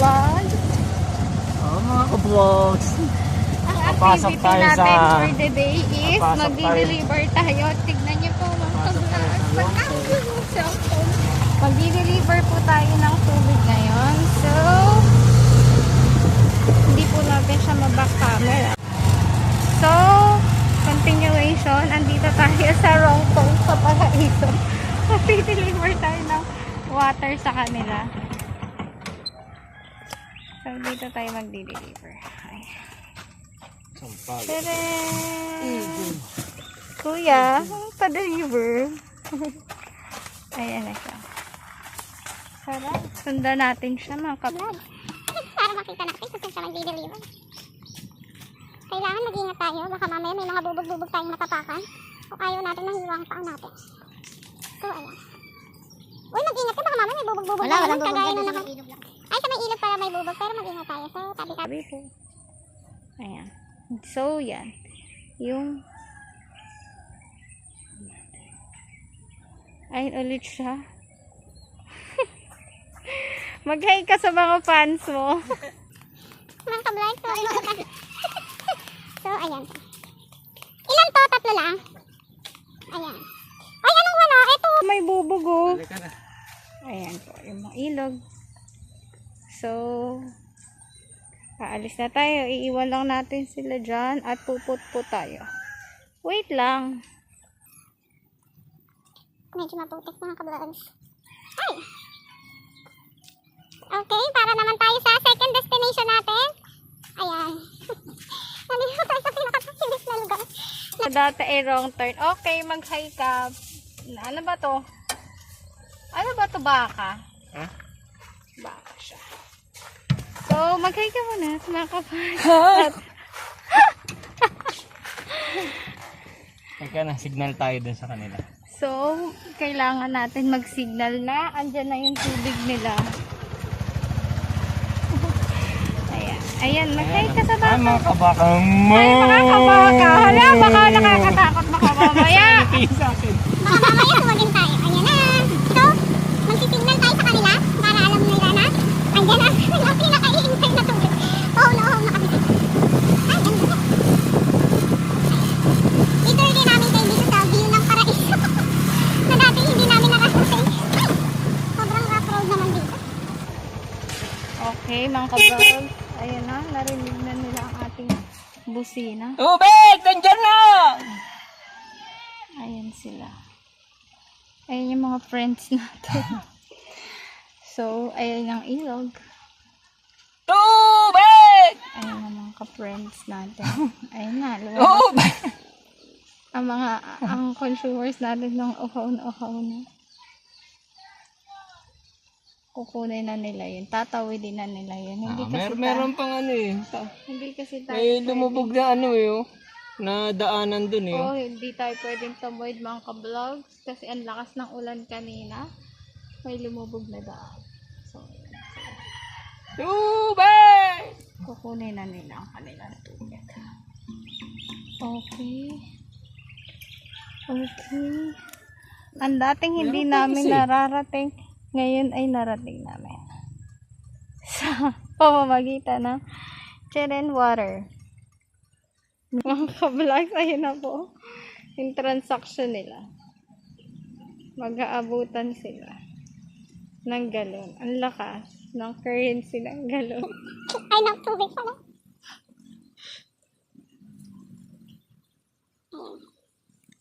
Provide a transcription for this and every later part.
vlog. Oh, mga ka-vlogs. Ang Papasok activity tayo natin sa- for the day is Papasok magdi-deliver tayo. Tignan niyo po mga Papasok tayo sa ka-vlogs. long Pagkakos yung cellphone. Magdi-deliver po tayo ng tubig ngayon. So, hindi po natin siya maback camera. So, continuation. Andito tayo sa Rongpong sa Paraiso. Magdi-deliver tayo ng water sa kanila. So, dito tayo magdi-deliver. Ay. Sampal. Tadaan! Kuya, pa-deliver. Ayan na siya. Sarap. Sundan natin siya mga kablog. Para makita natin kung saan siya mag-deliver. Kailangan mag-ingat tayo. Baka mamaya may mga bubog-bubog tayong matapakan. O ayaw natin mahiwa ang paa natin. So, ayan. Uy, mag-ingat ka. Baka mamaya may bubog-bubog. Wala, walang Kagaya bubog na sa ilog lang. Ay, sa may ilog para may bubog. Pero mag-ingat tayo. So, tabi-tabi. Sabi po. Ayan. So, yan. Yung ayun ulit siya. Mag-hi ka sa mga fans mo. Mga ka-vlog. So, ayan. Ilan to? Tatlo lang? Ayan. Ay, anong wala? Ito. May bubog oh. Halika na. Ayan po, yung mga ilog. So, aalis na tayo. Iiwan lang natin sila dyan at puput po tayo. Wait lang. Medyo maputik mga ka-vlogs. Ay! Okay, para naman tayo sa second destination natin. Ayan. Nandito tayo sa pinakasilis na lugar. Sa dati ay wrong turn. Okay, mag-hi ka. Ano ba to? Ano ba to, baka? Ha? Baka siya. So, mag-hi ka muna sa mga kapatid. Halika na, signal tayo dun sa kanila. So, kailangan natin mag-signal na andyan na yung tubig nila. Ayan. Ayan, mag-hi ka sa Ay, baka. mga kabakang mo! Ay, makakabaka. Hala, baka nakakatakot baka mamaya. Sa akin. Baka mamaya tumagin tayo. Ayan na. So, magsisignal tayo sa kanila para alam nila na andyan na yung pinaka-i-intay na tubig. Oh no, nakabit. Ay, ganda na. Dito rin namin kayo dito sa view ng Paraiso. Na dati hindi namin nakarating. Ay, sobrang rough road naman dito. Okay, mga kabrog. Ayan na, narinig na nila ang ating busina. Tubig! Nandyan na! Ayan sila. Ayan yung mga friends natin. So, ayan yung ilog. Tubig! Ayan ang mga ka-friends natin. Ayan na, lumabas. Tubig! Ang consumers natin ng uhaw na. Kukunin na nila yun. Tatawidin na nila yun. Hindi kasi Meron pang ano eh. hindi kasi tayo May lumubog na ano eh. Oh. Na daanan dun eh. Oh, hindi tayo pwedeng tumawid mga ka-vlogs kasi ang lakas ng ulan kanina. May lumubog na daan. So, Tubig! kukunin na nila ang kanilang tubig. Okay. Ang dating hindi Meron pa namin kasi. nararating, ngayon ay narating namin. Sa pamamagitan ng Cheren Water. Mga ka-vlogs, ayun na po. Yung transaction nila. Mag-aabutan sila ng galon. Ang lakas ng currency ng galon. Ay, ng tubig pala. Ayan.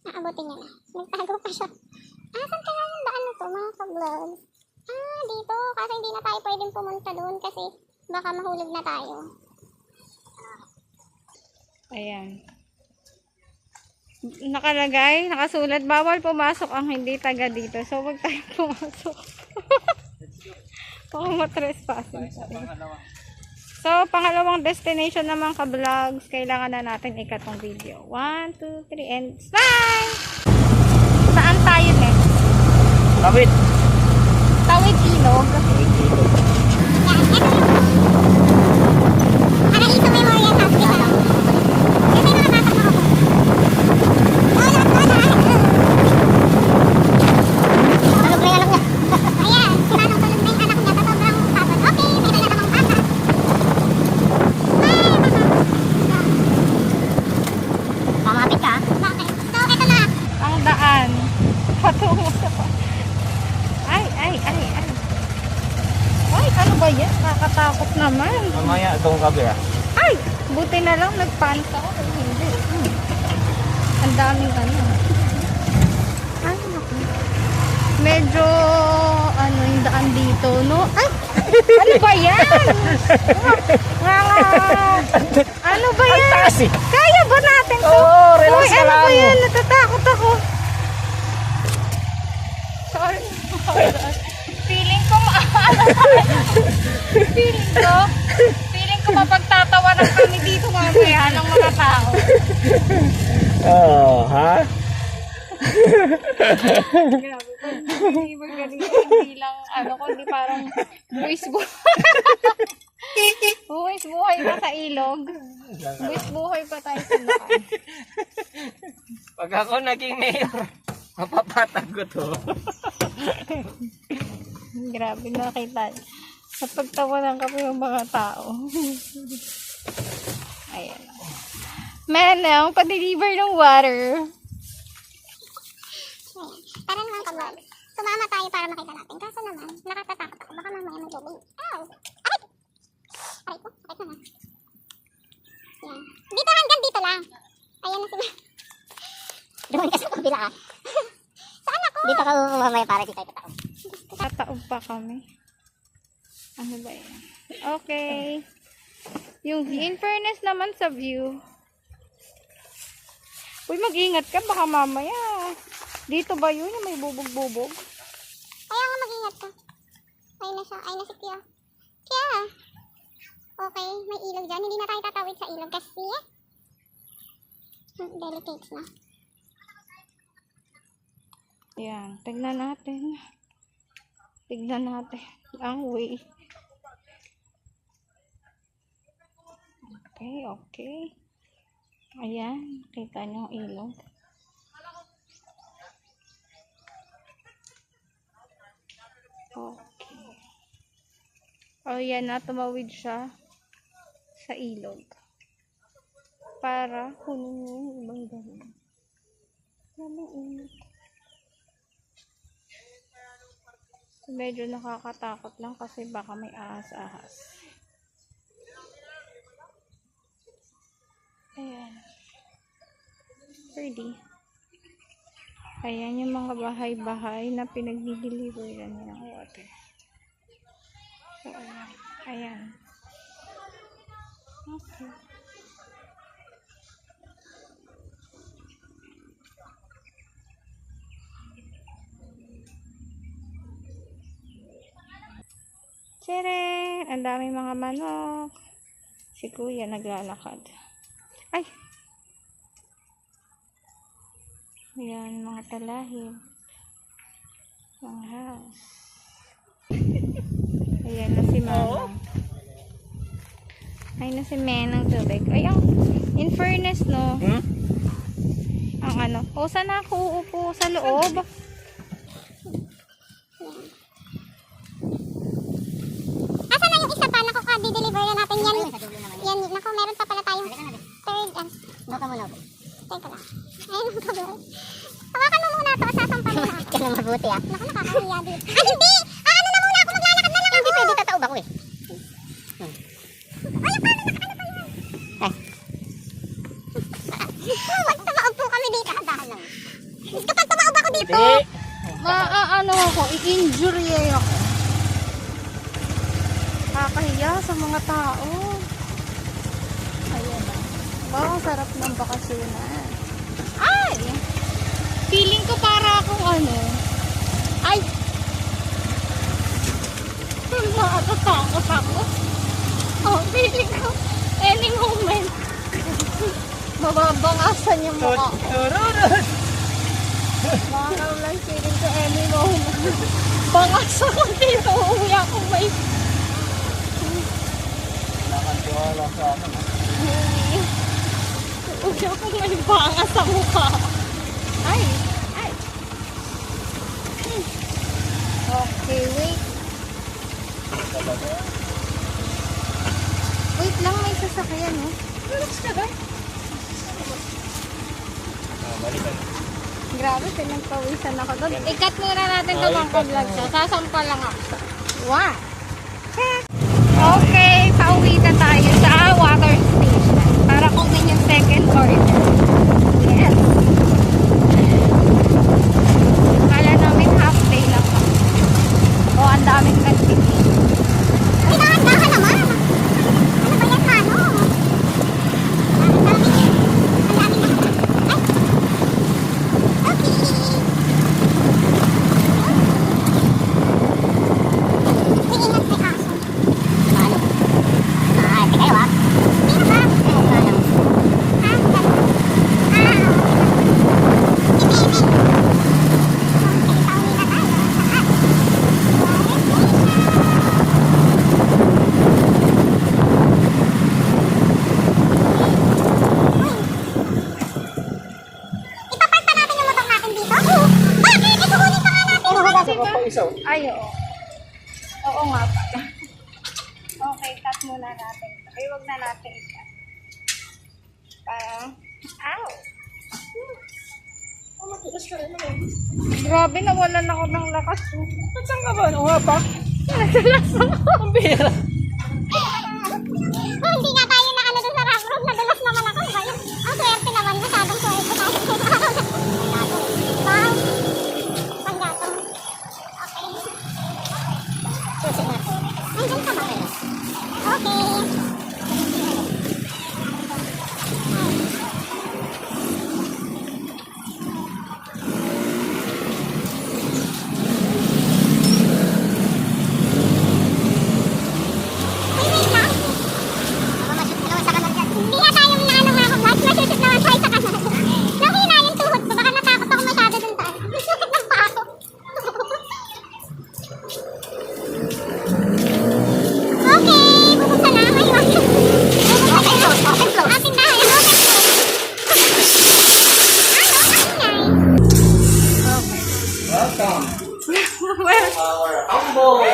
Naabutin niya na. Nagtago pa siya. Saan kaya yung daan na to, mga ka-vlogs? Dito. Kasi hindi na tayo pwedeng pumunta doon kasi baka mahulog na tayo. Ayan. Nakalagay, nakasulat, bawal pumasok ang hindi taga dito. So, wag tayong pumasok. Baka matrespassing tayo. So, pangalawang destination naman ka-vlogs, kailangan na natin ikatong video. 1, 2, 3, and smile! Saan tayo next? Tawid! Tawid Ilog. Paraiso Memorial Hospital. Kasi mga bata mo ako. Alok na. Alok na. Ayan, si Manong tulog na yung anak niya sa sobrang pagod. Okay, may dala namang bata. ba yan? Nakakatakot naman. Mamaya, itong kabe ah. Ay! Buti na lang nagpanik ako. Hindi. Ang daming ano. Ay, naku. Medyo, ano, yung daan dito, no? Ay! Ano ba yan? Ano ba yan? Taas eh. Kaya ba natin to? Oo, relax Uy, ka ano lang. ba yan? Natatakot ako. Sorry. Feeling ko feeling ko mapagtatawanan kami dito mamaya ng mga tao. Oo, ha? Grabe po. Hindi ba ganito? Hindi lang, ano, kundi parang buwis buhay pa sa ilog. Buwis buhay pa tayo sa lakay. Pag ako naging mayor, mapapatag ko to. Grabe nakita. Sa pagtawanan kami ng mga tao. Ayan. Manang, pa-deliver ng water. Tara naman kabal. Sumama tayo para makita natin. Kaso naman, nakatatakot ako. Baka mamaya may lubing. Ow! Aray! Aray ko. Aray ko na. Yan. Dito hanggang dito lang. Ayan na sila. Doon ka sa kabila ah. Saan ako? Dito ka mamaya para kita ito tao. Tataob pa kami. Ano ba yan? Okay. Yung in fairness naman sa view. Uy, mag-ingat ka. Baka mamaya. Dito ba yun? Yung may bubog-bubog? Kaya nga mag-ingat ka. Ay na siya. Ay na si Kia. Kia. Okay, may ilog dyan. Hindi na tayo tatawid sa ilog kasi delicate na. Yan. Tignan natin. Tignan natin. Ang way. Okay, okay. Ayan. Kita niyo ang ilog. Okay. O yan na, tumawid siya sa ilog. Para kunin yung ibang dami. Medyo nakakatakot lang kasi baka may ahas-ahas. Ayan. Pretty. Ayan yung mga bahay-bahay na pinag-deliveran niya ng water. So, ayan. Ayan. Okay. Tcharam! Ang daming mga manok. Si Kuya naglalakad. Ay! Ayan, mga talahib. Mga house. Ayan na si Mama. Ay na si Menang tubig. Ay, in fairness, no? Ang ano. O, saan ako uupo? Sa loob? Asa na yung isa pa? Naku, di-deliver na natin yan. Yan, naku, meron pa pala tayong third. Baka mo na ako. Teka lang. Ayun ang kabel. Hawakan mo muna ito. Sasampalin na ako. Kaya mabuti ah. Naku, nakakahiya dito. Ay, hindi! Ano na muna ako? Maglalakad na lang ako. Hindi pwede, tataob ako eh. Ay, paano nakaano pa yan? Wag tumaob po kami dito. Dahan lang. Gusto pag tumaob ako dito. Ano ako, i-injury ako. Kakahiya sa mga tao. Ayan na. Wow, sarap ng bakasyonan. Ay! Feeling ko para akong ano. Ay! Nakakatakot ako. Oh, feeling ko any moment mababangasan yung mukha. Tururut! Mga kaulan, feeling ko any moment bangas ako dito. Uwi ako may Nakatiwala sa akin. uwi ako may bangas sa mukha. Ay! Ay! Okay, wait. Wait lang, may sasakyan, oh. Relax ka ba? Balikan. Grabe, pinagpawisan ako doon. I-cut muna natin ito mga vlog siya. Sasampa lang ako. Wow! Check! second order. Yes. Kala namin half day lang ako. O, ang daming nagtitig. Uy, dahan-dahan ka naman. Ano ba yan, Mano? Ang daming ay. Okay. Ingat kay aso. Ano? Ay, kayo ah. Sino ba? Ipapark pa natin yung motor natin dito? Oo. Bakit? Ikukunin pa nga natin. Ay, oo. Oo nga pala. Okay, cut muna natin. Ay, wag na natin i-cut. Parang, ow! Grabe, nawalan ako ng lakas. Ba't saan ka ba? Ano nga pa? Ang bira. Oh, hindi nga tayo na ano doon sa rock road. Nadulas naman ako. Diba? Ang swerte naman. Masyadong swerte tayo. Wow. Panggatong. Okay. Susunod. Nandiyan ka ba? Okay. Uy, wait lang. Hindi nga tayo na ano nga ako. Masushoot naman tayo sa kanan. Nakina yung tuhod ko. Baka natakot ako masyado dun tayo. Sakit ng paa ko. Okay, pupunta na. Ngayon. Open flow. Open flow. Atin na. Open flow. Ano? Welcome. Well, Our Humbo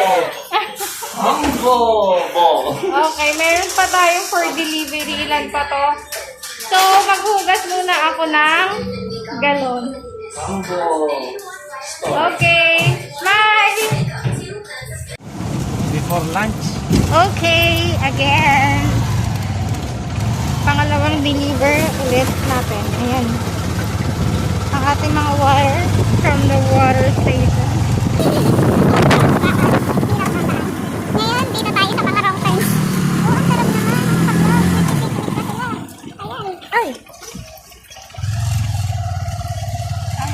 Ball. okay, meron pa tayong for delivery. Ilan pa to? So, maghugas muna ako ng galon. Humbo. Okay. Smile! Before lunch. Okay, again. Pangalawang deliver ulit natin. Ayan. Ang ating mga wire from the water station. Ngayon, dito tayo sa mga wrong turns. Oh, ang sarap naman. Ang pag-vlog. Nagsisikip na sila. Ayan. Ay! Ay.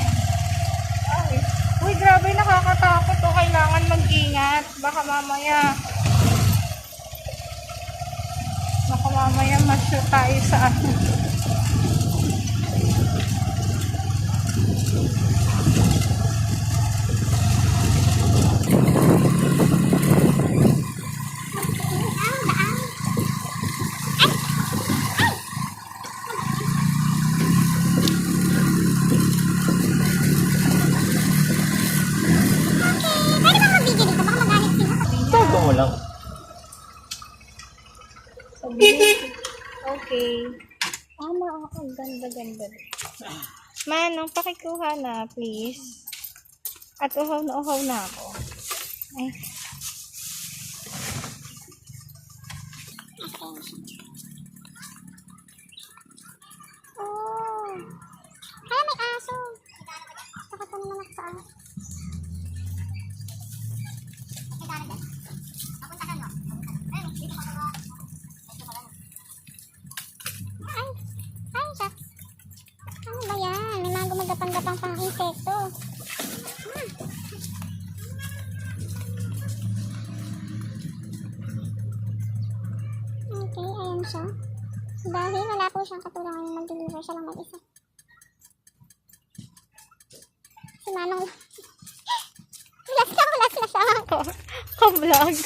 Ay. Uy, grabe, nakakatakot. O, kailangan mag-ingat. Baka mamaya ma-shoot tayo sa ano. Pwede ba mag-video dito? Baka magalit sila. Tago mo lang. Okay. Tama ako. Ganda. Manong, pakikuha na, please. At uhaw na ako. Ay. Oh. Kaya may aso. Takot pa naman ako sa aso. Ay, ay, shucks. Ano ba yan? May mga gumagapang-gapang pang insekto. Okay, ayan siya. Dahil wala po siyang katulungan yung mag-deliver siya lang mag-isa. Si Manong Hulas na siya. Ka-vlog.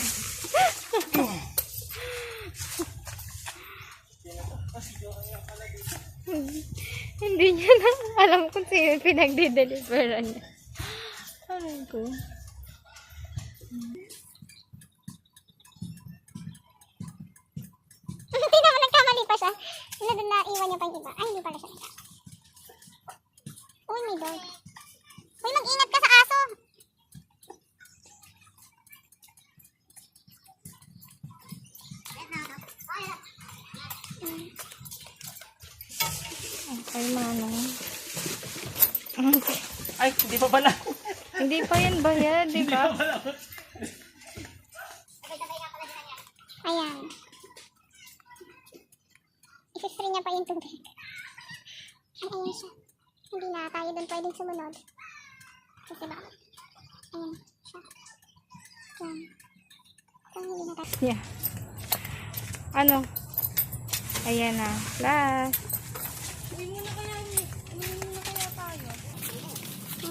Hindi niya na alam kung sino yung pinagdi-deliveran niya. Alam ko. Hindi naman nagkamali pa siya. Naiwan niya pa yung iba. Ay, hindi pala siya. Uy, may dog. Uy, mag-ingat ka sa aso. Ay, manong. Ay, hindi pa pala. Hindi pa yan bayad, di ba? Ayan. Isistring niya pa yung tubig. Ay, ayan siya. Hindi na tayo doon pwedeng sumunod. Kasi ba? Ayan siya. Ayan. So, hindi na tayo. Yeah. Ano? Ayan na. Last.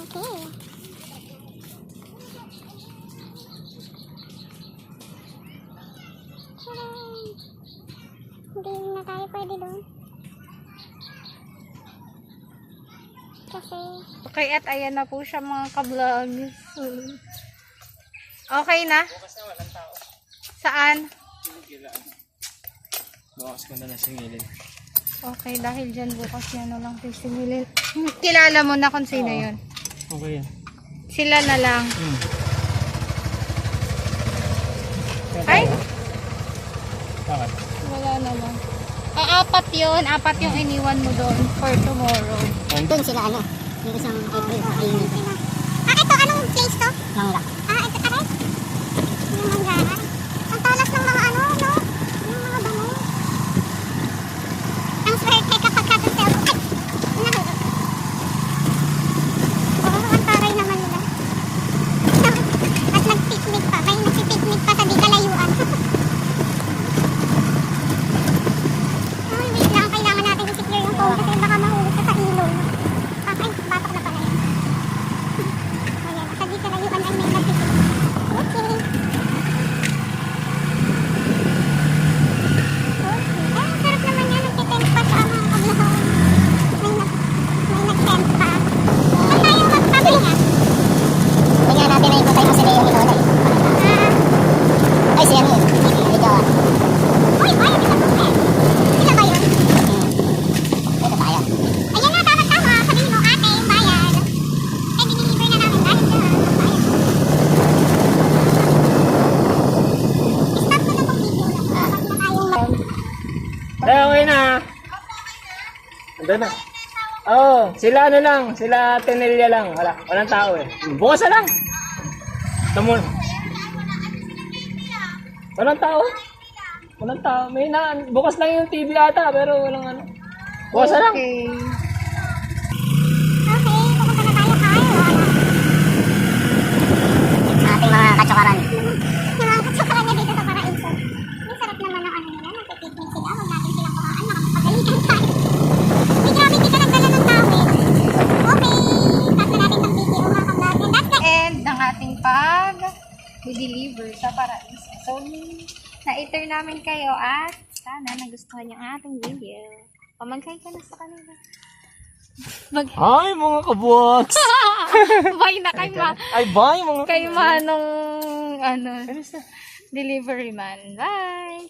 Okay. Tadaan! Hindi na tayo pwede doon. Kasi, Okay, at ayan na po siya mga ka-vlog. Okay na? Saan? Bukas ko na nasingilin. Okay, dahil dyan bukas yan na lang sisingilin. Kilala mo na kung sino yun. Okay yan. Sila na lang. Ay, Bakit? wala naman. Apat yun. Apat yung iniwan mo doon for tomorrow. doon sila ano, yung isang April sa Ayun. Ito, anong place to? Mangga. Ito, aray? Yung mangga. Ang talas ng mga ano, no? Yung mga damo. Ang swerte kapag katusel. Ay! Nahulog. Oo, ang taray naman nila. At nag-picnic pa. May nag-picnic pa sa di kalayuan. Ay, wait lang. Kailangan natin i-secure yung phone kasi baka mahulog ka sa ilog. Ay, batok na pala yan. Ayan, sa di kalayuan ay may nag-picnic. Okay. Okay. Ay, sarap naman yan. Nagtitent pa sa mga kablahawan. May nag-tent pa. Saan tayo magpabili nga? Hindi nga natin na ikot tayo sa Leo ni Lola. Ay, siya yun. Ikaw ah. Uy, bayad isa po eh. Sila ba yun? Ito tayo. Ayan na, tama-tama. Sabihin mo, ate, yung bayad. Eh, diniliver na namin dahil sa bayad. Stop ko na pong video na. Kapag na tayong Ay, okay na. Ando na. Oo, sila ano lang. Sila Tenilla lang. Walang tao eh. Bukas na lang. Tamo. Walang tao. Walang tao. Bukas lang yung TV ata, pero walang ano. Bukas na lang. Okay. Okay, pupunta na tayo kay Lola. Ating mga katsukaran. Yung mga katsukaran niya dito sa Paraiso. Ang sarap naman ng ano nila, nagpipiknik sila. Huwag natin silang kuhaan, makapagalitan tayo. Ay, grabe, hindi ka nagdala ng tawid. Okay, start na natin ng video mga kablog. And that's the And ng ating pag-deliver sa Paraiso. So, na-iter namin kayo at sana nagustuhan yung ating video. Pamagkay ka na sa kanila. Ay, mga kabuwaks. Bye na kay ma. Ay, bye mga Kay manong ano, delivery man. Bye!